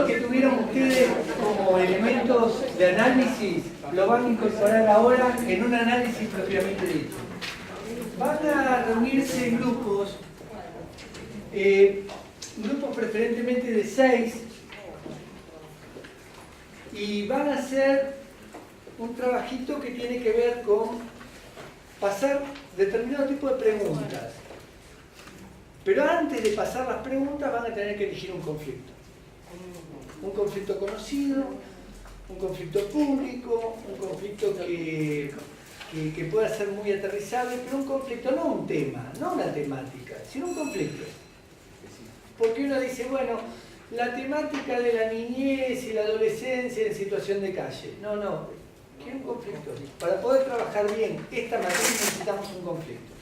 lo que tuvieron ustedes como elementos de análisis lo van a incorporar ahora en un análisis propiamente dicho. Van a reunirse en grupos, grupos preferentemente de 6, y van a hacer un trabajito que tiene que ver con pasar determinado tipo de preguntas. Pero antes de pasar las preguntas van a tener que elegir un conflicto. Un conflicto conocido, un conflicto público, un conflicto que pueda ser muy aterrizable, pero un conflicto, no un tema, no una temática, sino un conflicto. Porque uno dice, bueno, la temática de la niñez y la adolescencia en situación de calle. No, no, quiero un conflicto. Para poder trabajar bien esta matriz necesitamos un conflicto.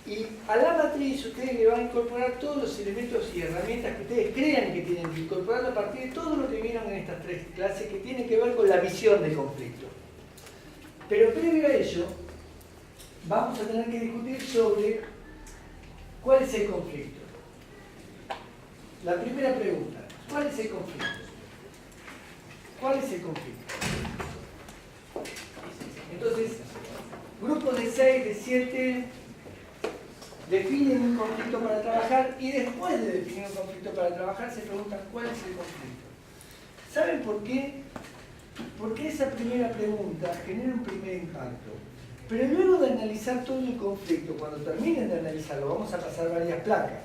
Y a la matriz ustedes le van a incorporar todos los elementos y herramientas que ustedes crean que tienen que incorporar a partir de todo lo que vieron en estas 3 clases que tienen que ver con la visión de conflicto. Pero previo a ello, vamos a tener que discutir sobre cuál es el conflicto. La primera pregunta, ¿cuál es el conflicto? ¿Cuál es el conflicto? Entonces, grupos de 6, de 7, definen un conflicto para trabajar y después de definir un conflicto para trabajar se preguntan ¿cuál es el conflicto? ¿Saben por qué? Porque esa primera pregunta genera un primer impacto. Pero luego de analizar todo el conflicto, cuando terminen de analizarlo, vamos a pasar varias placas.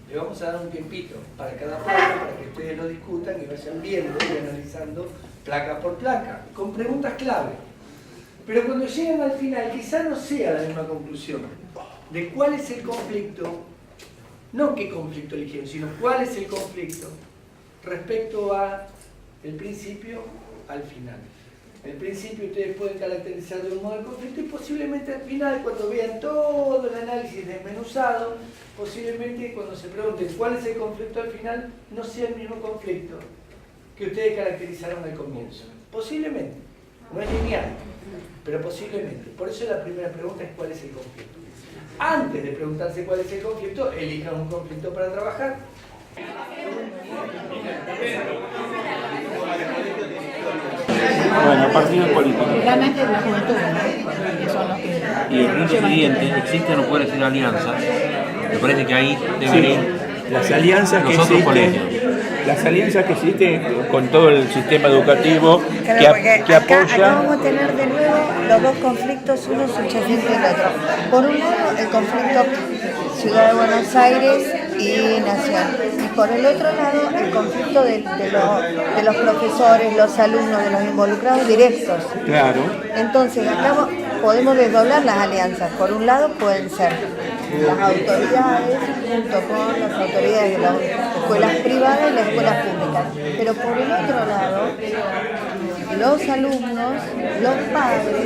Le vamos a dar un tiempito para cada placa, para que ustedes lo discutan y vayan viendo y analizando placa por placa, con preguntas clave. Pero cuando lleguen al final, quizá no sea la misma conclusión de cuál es el conflicto, no qué conflicto eligieron, sino cuál es el conflicto respecto a el principio al final. El principio ustedes pueden caracterizar de un modo de conflicto y posiblemente al final, cuando vean todo el análisis desmenuzado, posiblemente cuando se pregunten cuál es el conflicto al final, no sea el mismo conflicto que ustedes caracterizaron al comienzo. Posiblemente, no es lineal, pero posiblemente. Por eso la primera pregunta es cuál es el conflicto. Antes de preguntarse cuál es el conflicto, elijan un conflicto para trabajar. Bueno, partido político. Realmente la juventud, que son los que... Y el punto siguiente, existen o pueden ser alianzas. Me parece que ahí deberían las alianzas los que otros existen, colegios. las alianzas que existen con todo el sistema educativo Claro, que acá apoya. vamos a tener de nuevo los dos conflictos, uno subyacente al otro. Por un lado, el conflicto Ciudad de Buenos Aires y Nación. Y por el otro lado, el conflicto de los profesores, los alumnos, de los involucrados directos. Claro. Entonces, acá podemos desdoblar las alianzas. Por un lado, pueden ser las autoridades junto con las autoridades de las escuelas privadas y las escuelas públicas. Pero por el otro lado, los alumnos, los padres,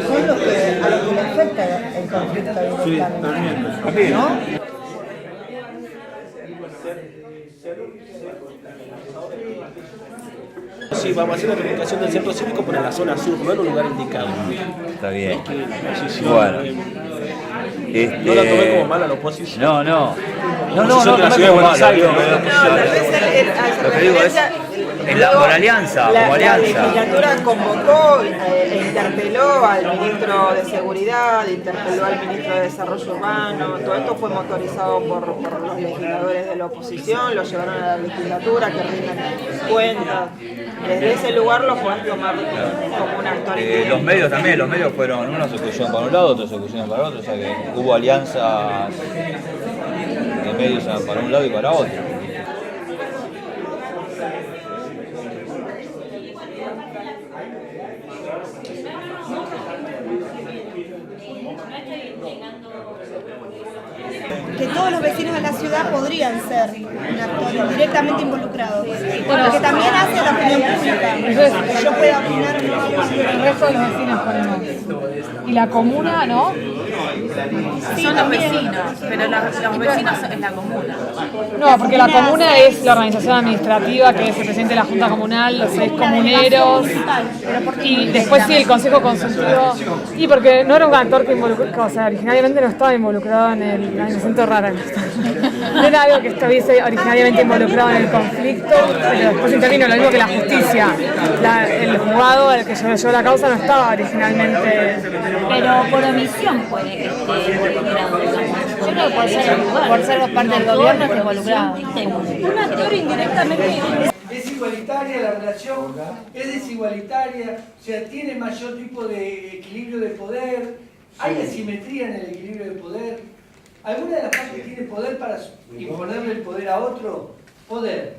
son los que, a los que les afecta el conflicto directamente. ¿No? Sí, vamos a hacer la reivindicación del centro cívico para la zona sur, no en un lugar indicado. Está bien. Bueno. No la tomé como mala la oposición. No, no la tomé ciudad de como Buenos malo, Aires. lo que digo es, por alianza, como alianza. La legislatura convocó e interpeló al ministro de Seguridad, interpeló al ministro de Desarrollo Urbano. Todo esto fue motorizado por los legisladores de la oposición, lo llevaron a la legislatura, que rindan cuentas. Desde ese lugar lo pueden tomar como un actor. Los medios también, los medios fueron, unos se pusieron para un lado, otros se pusieron para el otro, o sea que hubo alianzas de medios para un lado y para otro. Que todos los vecinos de la ciudad podrían ser actores directamente involucrados, porque también hace la opinión pública. Que yo pueda opinar. El resto de los vecinos ponemos. Y la comuna, ¿no? Son los vecinos, pero los vecinos es la comuna. No, porque la comuna es la organización administrativa, que es el presidente de la Junta Comunal, los 6 comuneros, y después sí el Consejo Consultivo. Y porque no era un actor que involucraba, o sea, originariamente no estaba involucrado en el... me siento rara. No era algo que estuviese originariamente involucrado en el conflicto, pero después intervino, lo mismo que la justicia. El juzgado al que llevó la causa no estaba originalmente... Pero por omisión puede que esté involucrado. Yo creo que por ser parte del gobierno está involucrado. Un actor indirectamente. Es igualitaria la relación, es desigualitaria, o sea, tiene mayor tipo de equilibrio de poder, hay asimetría en el equilibrio de poder. ¿Alguna de las partes tiene poder para imponerle el poder a otro? Poder.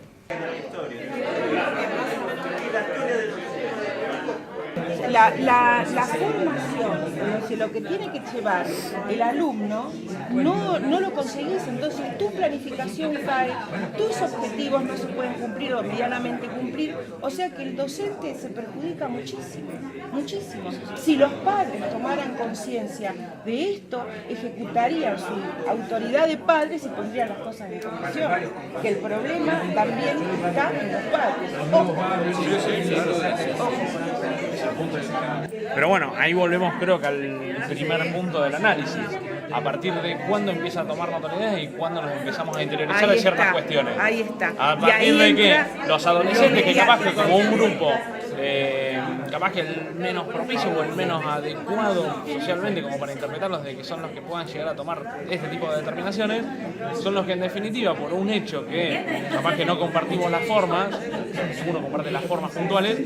La formación, es decir, lo que tiene que llevar el alumno, no lo conseguís, entonces tu planificación cae, tus objetivos no se pueden cumplir o medianamente cumplir, o sea que el docente se perjudica muchísimo, muchísimo. Si los padres tomaran conciencia de esto, ejecutarían su autoridad de padres y pondrían las cosas en condición, que el problema también está en los padres. Ojo. Pero bueno, ahí volvemos creo que al primer punto del análisis. A partir de cuándo empieza a tomar notoriedad y cuándo nos empezamos a interiorizar de ciertas cuestiones. Ahí está. A partir de que los adolescentes, que capaz que como un grupo, capaz que el menos propicio o el menos adecuado socialmente como para interpretarlos de que son los que puedan llegar a tomar este tipo de determinaciones, son los que en definitiva por un hecho que capaz que no compartimos las formas, uno comparte las formas puntuales,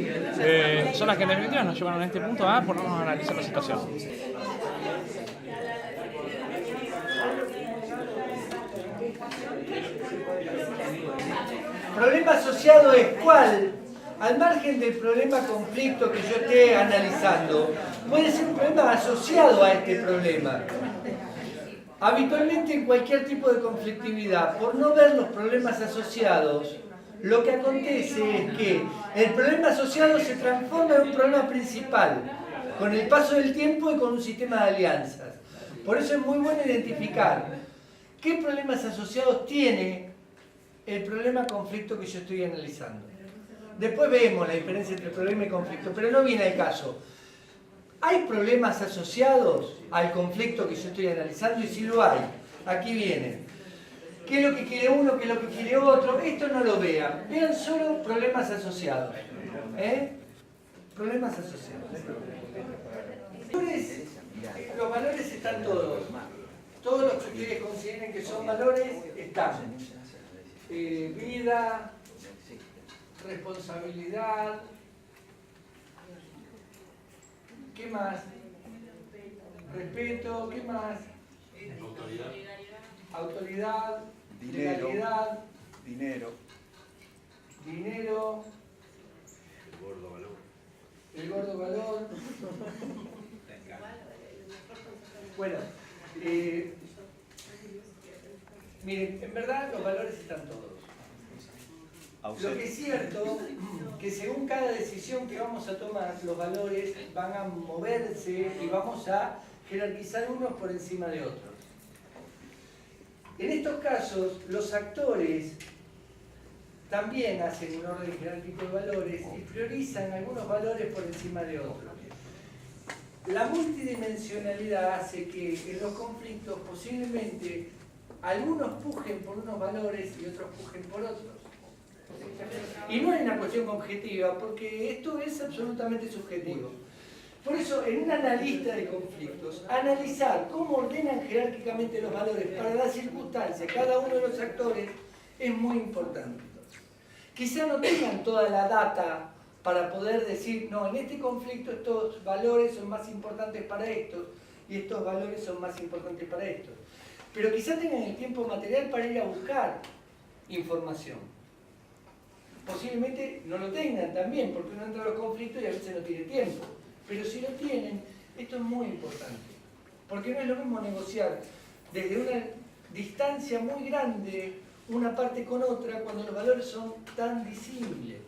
son las que en definitiva nos llevaron a este punto a ponernos a analizar la situación. ¿Problema asociado es cuál? Al margen del problema conflicto que yo esté analizando, puede ser un problema asociado a este problema. Habitualmente en cualquier tipo de conflictividad, por no ver los problemas asociados, lo que acontece es que el problema asociado se transforma en un problema principal, con el paso del tiempo y con un sistema de alianzas. Por eso es muy bueno identificar qué problemas asociados tiene el problema conflicto que yo estoy analizando. Después vemos la diferencia entre problema y conflicto, pero no viene al caso. ¿Hay problemas asociados al conflicto que yo estoy analizando? Y si lo hay, aquí viene. ¿Qué es lo que quiere uno? ¿Qué es lo que quiere otro? Esto no lo vean. Vean solo problemas asociados. Problemas asociados. Los valores están todos. Todos los que ustedes consideren que son valores están. Vida, responsabilidad, ¿qué más? Respeto, ¿qué más? Autoridad, legalidad, dinero, el gordo valor. Bueno, miren, en verdad los valores están todos. Lo que es cierto, que según cada decisión que vamos a tomar, los valores van a moverse y vamos a jerarquizar unos por encima de otros. En estos casos, los actores también hacen un orden jerárquico de valores y priorizan algunos valores por encima de otros. La multidimensionalidad hace que en los conflictos posiblemente algunos pujen por unos valores y otros pujen por otros. Y no es una cuestión objetiva, porque esto es absolutamente subjetivo. Por eso, en un analista de conflictos, analizar cómo ordenan jerárquicamente los valores para las circunstancias cada uno de los actores es muy importante. Quizá no tengan toda la data para poder decir, no, en este conflicto estos valores son más importantes para estos y estos valores son más importantes para estos. Pero quizá tengan el tiempo material para ir a buscar información. Posiblemente no lo tengan también, porque uno entra a los conflictos y a veces no tiene tiempo. Pero si lo tienen, esto es muy importante. Porque no es lo mismo negociar desde una distancia muy grande una parte con otra cuando los valores son tan disímiles.